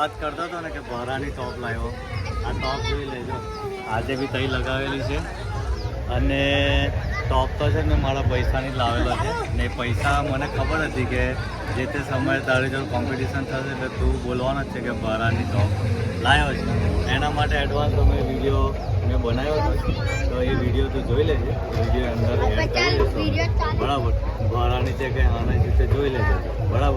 વાત કરતો હતો ને કે બહારાની ટોપ લાવ્યો. આ ટોપ જોઈ લેજો, આજે બી તઈ લગાવેલી છે. અને ટોપ તો છે ને મારા પૈસાની જ લાવેલો છે ને. પૈસા મને ખબર હતી કે જે તે સમયે તારી જોડે કોમ્પિટિશન થશે એટલે તું બોલવાનો જ છે કે બહારાની ટોપ લાવ્યો છે. એના માટે એડવાન્સ અમે વિડીયો મેં બનાવ્યો હતો, તો એ વિડીયો તું જોઈ લેજે. વિડીયો અંદર એડ કરી દઈશું બરાબર. બહારાની છે કે આના વિશે જોઈ લેજો બરાબર.